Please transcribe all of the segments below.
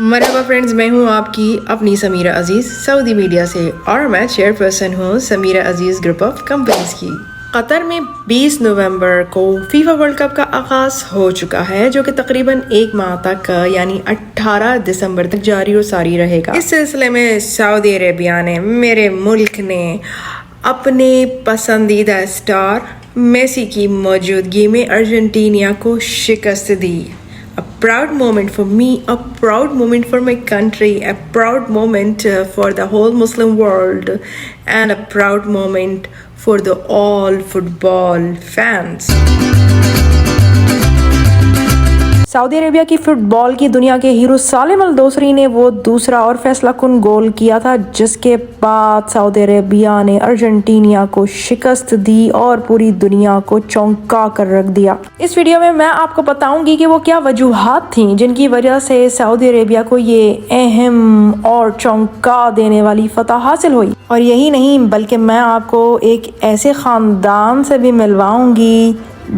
مرحبا فرینڈز، میں ہوں آپ کی اپنی سمیرہ عزیز سعودی میڈیا سے، اور میں چیئر پرسن ہوں سمیرہ عزیز گروپ آف کمپنیز کی۔ قطر میں 20 نومبر کو فیفا ورلڈ کپ کا آغاز ہو چکا ہے، جو کہ تقریباً ایک ماہ تک یعنی 18 دسمبر تک جاری و ساری رہے گا۔ اس سلسلے میں سعودی عربیہ نے، میرے ملک نے، اپنے پسندیدہ اسٹار میسی کی موجودگی میں ارجنٹینا کو شکست دی۔ A proud moment for me, a proud moment for my country, a proud moment for the whole Muslim world, and a proud moment for the all football fans. سعودی عربیہ کی fit بال کی دنیا کے hero سالم الدوسری نے وہ دوسرا اور فیصلہ کن گول کیا تھا، جس کے بعد سعودی عربیہ نے ارجنٹینا کو شکست دی اور پوری دنیا کو چونکا کر رکھ دیا۔ اس ویڈیو میں آپ کو بتاؤں گی کہ وہ کیا وجوہات تھیں جن کی وجہ سے سعودی عربیہ کو یہ اہم اور چونکا دینے والی فتح حاصل ہوئی۔ اور یہی نہیں بلکہ میں آپ کو ایک ایسے خاندان سے بھی ملواؤں گی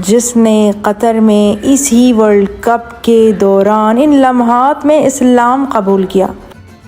جس نے قطر میں اس ہی ورلڈ کپ کے دوران ان لمحات میں اسلام قبول کیا۔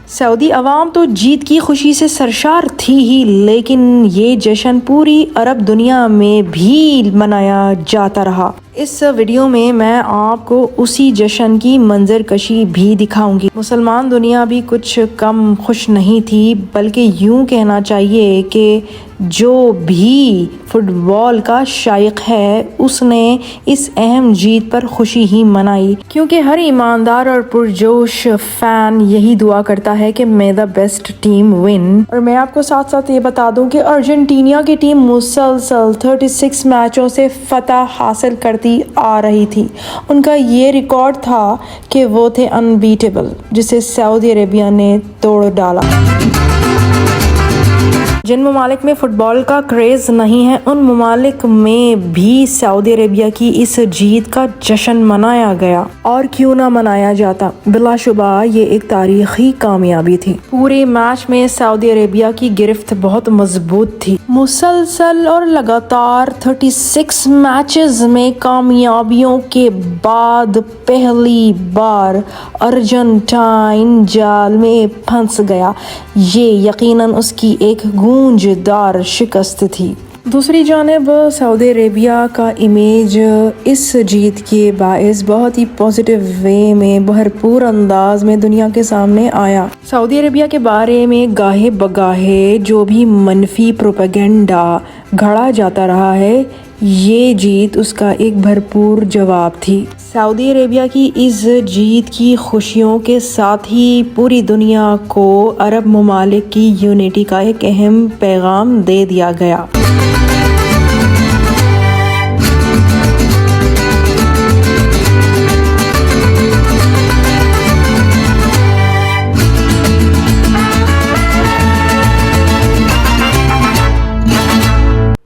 سعودی عوام تو جیت کی خوشی سے سرشار تھی ہی، لیکن یہ جشن پوری عرب دنیا میں بھی منایا جاتا رہا۔ اس ویڈیو میں آپ کو اسی جشن کی منظر کشی بھی دکھاؤں گی۔ مسلمان دنیا بھی کچھ کم خوش نہیں تھی، بلکہ یوں کہنا چاہیے کہ جو بھی فٹ بال کا شائق ہے اس نے اس اہم جیت پر خوشی ہی منائی، کیونکہ ہر ایماندار اور پرجوش فین یہی دعا کرتا ہے کہ may the best team win۔ اور میں آپ کو ساتھ ساتھ یہ بتا دوں کہ ارجنٹینا کی ٹیم مسلسل 36 میچوں سے فتح حاصل کرتی آ رہی تھی۔ ان کا یہ ریکارڈ تھا کہ وہ تھے انبیٹیبل، جسے سعودی عربیہ نے توڑ ڈالا۔ جن ممالک میں فٹ بال کا کریز نہیں ہے، ان ممالک میں بھی سعودی عربیہ کی اس جیت کا جشن منایا گیا، اور کیوں نہ منایا جاتا۔ بلا شبہ یہ ایک تاریخی کامیابی تھی۔ پورے میچ میں سعودی عربیہ کی گرفت بہت مضبوط تھی۔ مسلسل اور لگاتار 36 میچز میں کامیابیوں کے بعد پہلی بار ارجنٹائن جال میں پھنس گیا۔ یہ یقیناً اس کی ایک گونجدار شکست تھی۔ دوسری جانب سعودی عربیہ کا امیج اس جیت کے باعث بہت ہی پازیٹیو وے میں بھرپور انداز میں دنیا کے سامنے آیا۔ سعودی عربیہ کے بارے میں گاہے بگاہے جو بھی منفی پروپیگنڈا گھڑا جاتا رہا ہے، یہ جیت اس کا ایک بھرپور جواب تھی۔ سعودی عربیہ کی اس جیت کی خوشیوں کے ساتھ ہی پوری دنیا کو عرب ممالک کی یونٹی کا ایک اہم پیغام دے دیا گیا۔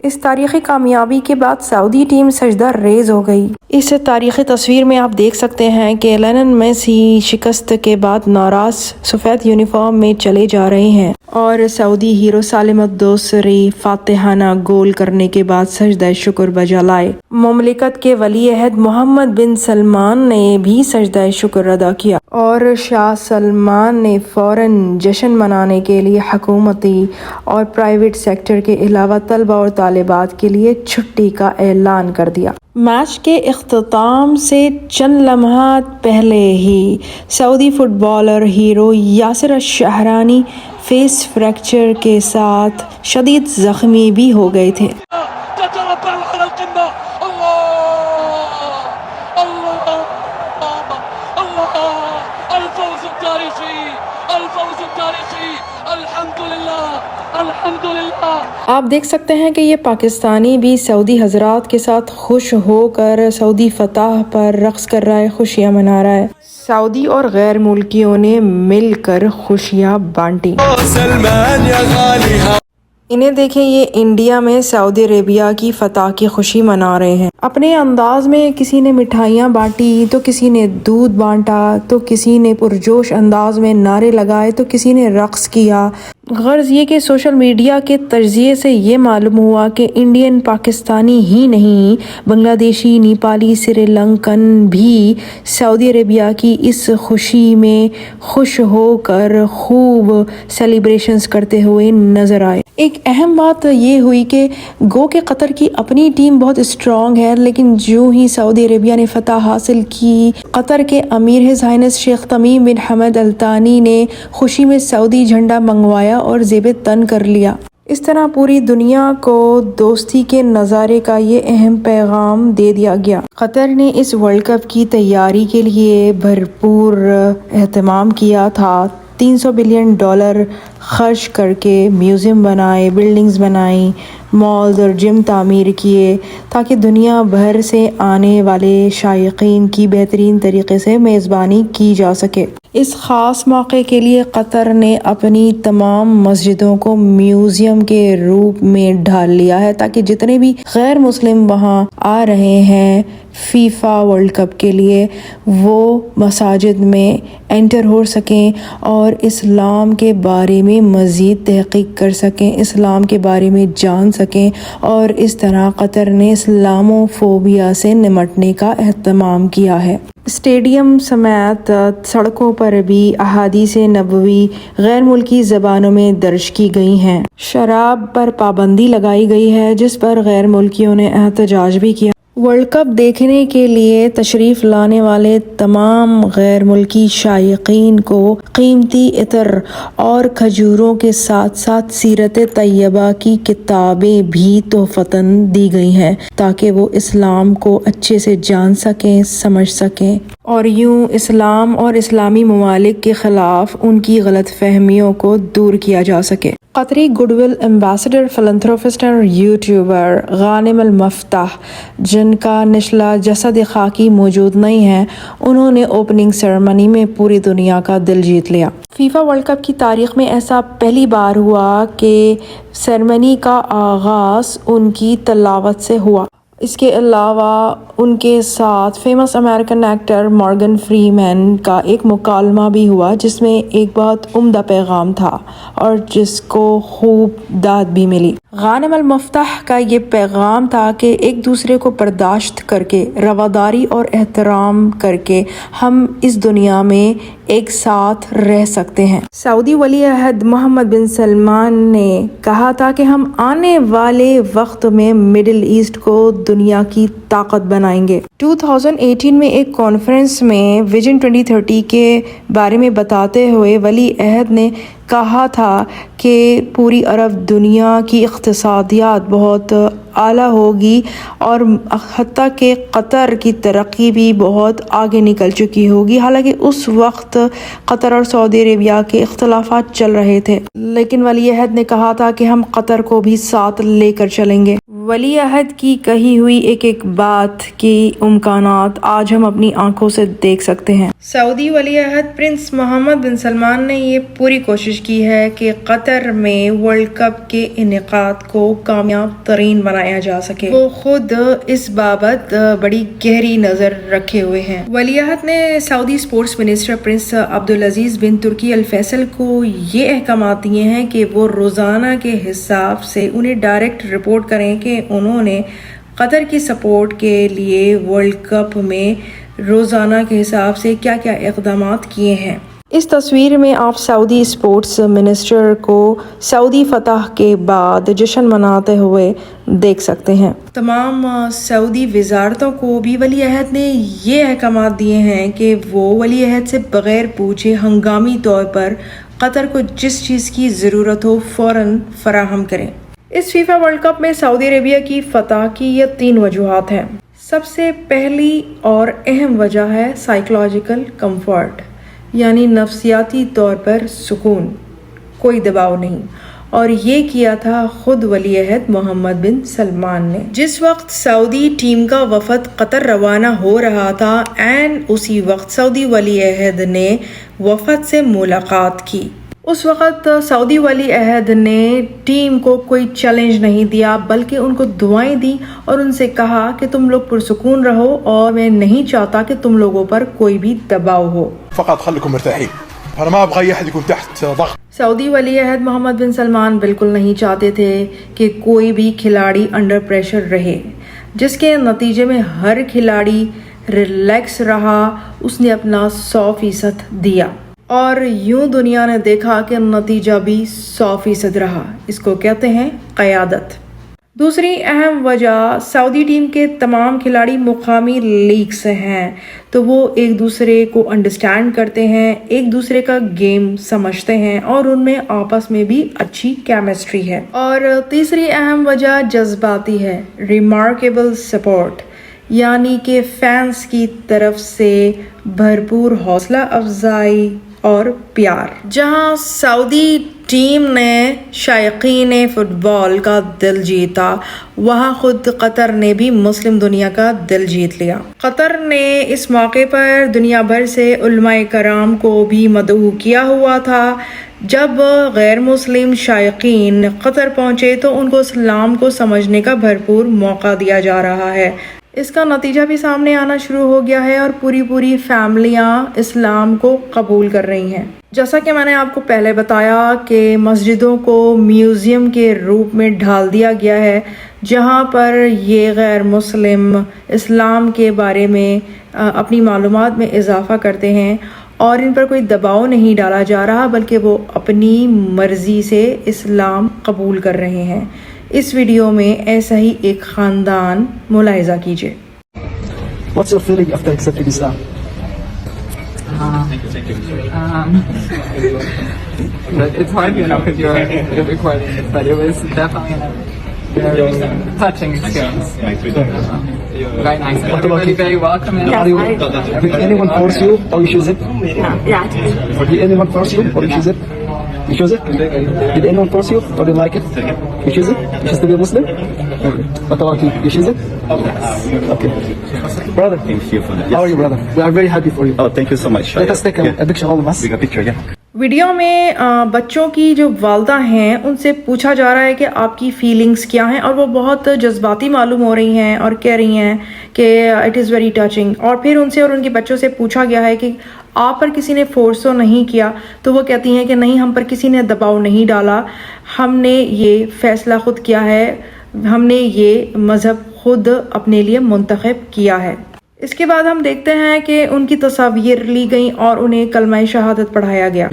اس تاریخی کامیابی کے بعد سعودی ٹیم سجدہ ریز ہو گئی۔ اس تاریخی تصویر میں آپ دیکھ سکتے ہیں کہ لینن میسی شکست کے بعد ناراض سفید یونیفارم میں چلے جا رہے ہیں، اور سعودی ہیرو سالم الدوسری فاتحانہ گول کرنے کے بعد سجدہ شکر بجا لائے۔ مملکت کے ولی عہد محمد بن سلمان نے بھی سجدہ شکر ادا کیا، اور شاہ سلمان نے فوراً جشن منانے کے لیے حکومتی اور پرائیویٹ سیکٹر کے علاوہ طلبہ اور طالبات کے لیے چھٹی کا اعلان کر دیا۔ میچ کے اختتام سے چند لمحات پہلے ہی Saudi footballer hero Yasser Alshahrani face fracture کے ساتھ شدید زخمی بھی ہو گئے تھے۔ آپ دیکھ سکتے ہیں کہ یہ پاکستانی بھی سعودی حضرات کے ساتھ خوش ہو کر سعودی فتح پر رقص کر رہا ہے، خوشیاں منا رہا ہے۔ سعودی اور غیر ملکیوں نے مل کر خوشیاں بانٹی۔ انہیں دیکھیں، یہ انڈیا میں سعودی عربیہ کی فتح کی خوشی منا رہے ہیں اپنے انداز میں۔ کسی نے مٹھائیاں بانٹی تو کسی نے دودھ بانٹا، تو کسی نے پرجوش انداز میں نعرے لگائے، تو کسی نے رقص کیا۔ غرض یہ کہ سوشل میڈیا کے تجزیے سے یہ معلوم ہوا کہ انڈین پاکستانی ہی نہیں بنگلہ دیشی، نیپالی، سری لنکن بھی سعودی عربیہ کی اس خوشی میں خوش ہو کر خوب سیلیبریشنز کرتے ہوئے نظر آئے۔ ایک اہم بات یہ ہوئی کہ گو کہ قطر کی اپنی ٹیم بہت اسٹرانگ ہے، لیکن جو ہی سعودی عربیہ نے فتح حاصل کی، قطر کے امیر ہز ہائنس شیخ تمیم بن حمد ال ثانی نے خوشی میں سعودی جھنڈا منگوایا اور زیب تن کر لیا۔ اس طرح پوری دنیا کو دوستی کے نظارے کا یہ اہم پیغام دے دیا گیا۔ قطر نے اس ورلڈ کپ کی تیاری کے لیے بھرپور اہتمام کیا تھا، $300 بلین خرچ کر کے میوزیم بنائے، بلڈنگز بنائیں، مالز اور جم تعمیر کیے تاکہ دنیا بھر سے آنے والے شائقین کی بہترین طریقے سے میزبانی کی جا سکے۔ اس خاص موقع کے لیے قطر نے اپنی تمام مسجدوں کو میوزیم کے روپ میں ڈھال لیا ہے تاکہ جتنے بھی غیر مسلم وہاں آ رہے ہیں فیفا ورلڈ کپ کے لیے وہ مساجد میں انٹر ہو سکیں اور اسلام کے بارے میں مزید تحقیق کر سکیں، اسلام کے بارے میں جان سکیں، اور اس طرح قطر نے اسلامو فوبیا سے نمٹنے کا اہتمام کیا ہے۔ اسٹیڈیم سمیت سڑکوں پر بھی احادیث نبوی غیر ملکی زبانوں میں درج کی گئی ہیں۔ شراب پر پابندی لگائی گئی ہے جس پر غیر ملکیوں نے احتجاج بھی کیا۔ ورلڈ کپ دیکھنے کے لیے تشریف لانے والے تمام غیر ملکی شائقین کو قیمتی عطر اور کھجوروں کے ساتھ ساتھ سیرت طیبہ کی کتابیں بھی تحفتاً دی گئی ہیں تاکہ وہ اسلام کو اچھے سے جان سکیں، سمجھ سکیں، اور یوں اسلام اور اسلامی ممالک کے خلاف ان کی غلط فہمیوں کو دور کیا جا سکے۔ قطری گڈ ول ایمبیسڈر، فلنتھروپسٹ اور یوٹیوبر غانم المفتاح، جن کا نچلا جسد خاکی موجود نہیں ہے، انہوں نے اوپننگ سیریمنی میں پوری دنیا کا دل جیت لیا۔ فیفا ورلڈ کپ کی تاریخ میں ایسا پہلی بار ہوا کہ سیریمنی کا آغاز ان کی تلاوت سے ہوا۔ اس کے علاوہ ان کے ساتھ فیمس امریکن ایکٹر مارگن فریمین کا ایک مکالمہ بھی ہوا جس میں ایک بہت عمدہ پیغام تھا اور جس کو خوب داد بھی ملی۔ غانم المفتاح کا یہ پیغام تھا کہ ایک دوسرے کو برداشت کر کے، رواداری اور احترام کر کے ہم اس دنیا میں ایک ساتھ رہ سکتے ہیں۔ سعودی ولی عہد محمد بن سلمان نے کہا تھا کہ ہم آنے والے وقت میں مڈل ایسٹ کو دنیا کی طاقت بنائیں گے۔ 2018 میں ایک کانفرنس میں ویژن 2030 کے بارے میں بتاتے ہوئے ولی عہد نے کہا تھا کہ پوری عرب دنیا کی اقتصادیات بہت اعلیٰ ہوگی اور حتیٰ کہ قطر کی ترقی بھی بہت آگے نکل چکی ہوگی۔ حالانکہ اس وقت قطر اور سعودی عربیہ کے اختلافات چل رہے تھے، لیکن ولی عہد نے کہا تھا کہ ہم قطر کو بھی ساتھ لے کر چلیں گے۔ ولی عہد کی کہی ہوئی ایک ایک بات کی امکانات آج ہم اپنی آنکھوں سے دیکھ سکتے ہیں۔ سعودی ولی عہد پرنس محمد بن سلمان نے یہ پوری کوشش کی ہے کہ قطر میں ورلڈ کپ کے انعقاد کو کامیاب ترین بنایا جا سکے۔ وہ خود اس بابت بڑی گہری نظر رکھے ہوئے ہیں۔ ولی عہد نے سعودی اسپورٹس منسٹر پرنس عبدالعزیز بن ترکی الفیصل کو یہ احکامات دیے ہیں کہ وہ روزانہ کے حساب سے انہیں ڈائریکٹ رپورٹ کریں کہ انہوں نے قطر کی سپورٹ کے لیے ورلڈ کپ میں روزانہ کے حساب سے کیا کیا اقدامات کیے ہیں۔ اس تصویر میں آپ سعودی اسپورٹس منسٹر کو سعودی فتح کے بعد جشن مناتے ہوئے دیکھ سکتے ہیں۔ تمام سعودی وزارتوں کو بھی ولی عہد نے یہ احکامات دیے ہیں کہ وہ ولی عہد سے بغیر پوچھے ہنگامی طور پر قطر کو جس چیز کی ضرورت ہو فوراً فراہم کریں۔ اس فیفا ورلڈ کپ میں سعودی عربیہ کی فتح کی یہ 3 وجوہات ہیں۔ سب سے پہلی اور اہم وجہ ہے سائیکولوجیکل کمفرٹ، یعنی نفسیاتی طور پر سکون، کوئی دباؤ نہیں، اور یہ کیا تھا خود ولی عہد محمد بن سلمان نے۔ جس وقت سعودی ٹیم کا وفد قطر روانہ ہو رہا تھا، عین اسی وقت سعودی ولی عہد نے وفد سے ملاقات کی۔ اس وقت سعودی ولی عہد نے ٹیم کو کوئی چیلنج نہیں دیا بلکہ ان کو دعائیں دی اور ان سے کہا کہ تم لوگ پرسکون رہو اور میں نہیں چاہتا کہ تم لوگوں پر کوئی بھی دباؤ ہو۔ فقط خليكم مرتاحين، انا ما ابغى اي احد يكون تحت ضغط۔ سعودی ولی عہد محمد بن سلمان بالکل نہیں چاہتے تھے کہ کوئی بھی کھلاڑی انڈر پریشر رہے، جس کے نتیجے میں ہر کھلاڑی ریلیکس رہا، اس نے اپنا 100% دیا اور یوں دنیا نے دیکھا کہ نتیجہ بھی 100% رہا۔ اس کو کہتے ہیں قیادت۔ دوسری اہم وجہ، سعودی ٹیم کے تمام کھلاڑی مقامی لیگ سے ہیں، تو وہ ایک دوسرے کو انڈرسٹینڈ کرتے ہیں، ایک دوسرے کا گیم سمجھتے ہیں اور ان میں آپس میں بھی اچھی کیمسٹری ہے۔ اور تیسری اہم وجہ جذباتی ہے، ریمارکیبل سپورٹ، یعنی کہ فینس کی طرف سے بھرپور حوصلہ افزائی اور پیار۔ جہاں سعودی ٹیم نے شائقین فٹ بال کا دل جیتا، وہاں خود قطر نے بھی مسلم دنیا کا دل جیت لیا۔ قطر نے اس موقع پر دنیا بھر سے علماء کرام کو بھی مدعو کیا ہوا تھا۔ جب غیر مسلم شائقین قطر پہنچے تو ان کو اسلام کو سمجھنے کا بھرپور موقع دیا جا رہا ہے۔ اس کا نتیجہ بھی سامنے آنا شروع ہو گیا ہے اور پوری فیملیاں اسلام کو قبول کر رہی ہیں۔ جیسا کہ میں نے آپ کو پہلے بتایا کہ مسجدوں کو میوزیم کے روپ میں ڈھال دیا گیا ہے، جہاں پر یہ غیر مسلم اسلام کے بارے میں اپنی معلومات میں اضافہ کرتے ہیں اور ان پر کوئی دباؤ نہیں ڈالا جا رہا، بلکہ وہ اپنی مرضی سے اسلام قبول کر رہے ہیں۔ اس ویڈیو میں ایسا ہی ایک خاندان ملاحظہ کیجیے۔ What's your feeling after accepting Islam? But it's hard, because you're recording it, but it was definitely a very touching experience. Very nice. Everybody very welcoming. Did anyone force you or you choose it? Yeah. Did anyone force you or you choose it? You choose it? Did anyone force you or you like it? You choose it? You choose to be a Muslim? Okay. What about you? You choose it? Okay. Brother, how are you, brother? We are very happy for you. Oh, thank you so much. Let us take a picture, all of us. Take a picture, yeah. Video میں بچوں کی جو والدہ ہیں ان سے پوچھا جا رہا ہے کہ آپ کی فیلنگز کیا ہیں، اور وہ بہت جذباتی معلوم ہو رہی ہیں اور کہہ رہی ہیں کہ اٹ از ویری ٹچنگ۔ اور پھر ان سے اور ان کے بچوں سے پوچھا گیا ہے کہ آپ پر کسی نے فورس تو نہیں کیا، تو وہ کہتی ہیں کہ نہیں، ہم پر کسی نے دباؤ نہیں ڈالا، ہم نے یہ فیصلہ خود کیا ہے، ہم نے یہ مذہب خود اپنے لیے منتخب کیا ہے۔ اس کے بعد ہم دیکھتے ہیں کہ ان کی تصاویر لی گئیں اور انہیں کلمہ شہادت پڑھایا گیا۔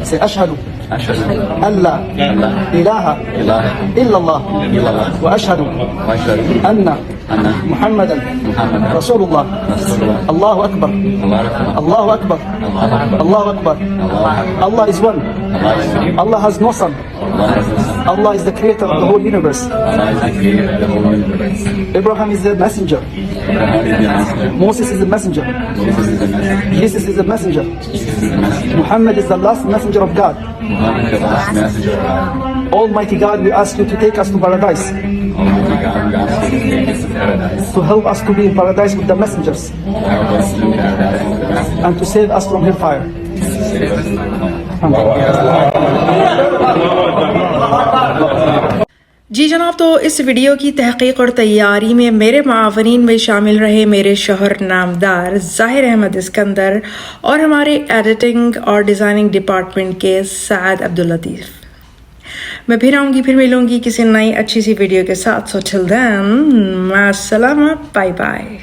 Say ashhadu an la ilaha illa Allah wa ashhadu anna Muhammadan Rasulullah. Allahu Akbar. Allahu Akbar. Allahu Akbar. Allah is one. Allah has no son. Allah is the creator of the whole universe. Abraham is the messenger. Moses is the messenger. Jesus is the messenger. Muhammad is the last messenger of God. Almighty God, we ask you to take us to paradise. To help us to be in paradise with the messengers. And to save us from hellfire. جی جناب، تو اس video کی تحقیق اور تیاری میں میرے معاونین میں شامل رہے میرے شوہر نامدار ظاہر احمد اسکندر اور ہمارے ایڈیٹنگ اور ڈیزائننگ ڈپارٹمنٹ کے سعد عبداللطیف۔ میں پھر آؤں گی، پھر ملوں گی کسی نئی اچھی سی ویڈیو کے ساتھ۔ سو ٹل دین، مع السلامہ، بائے بائے۔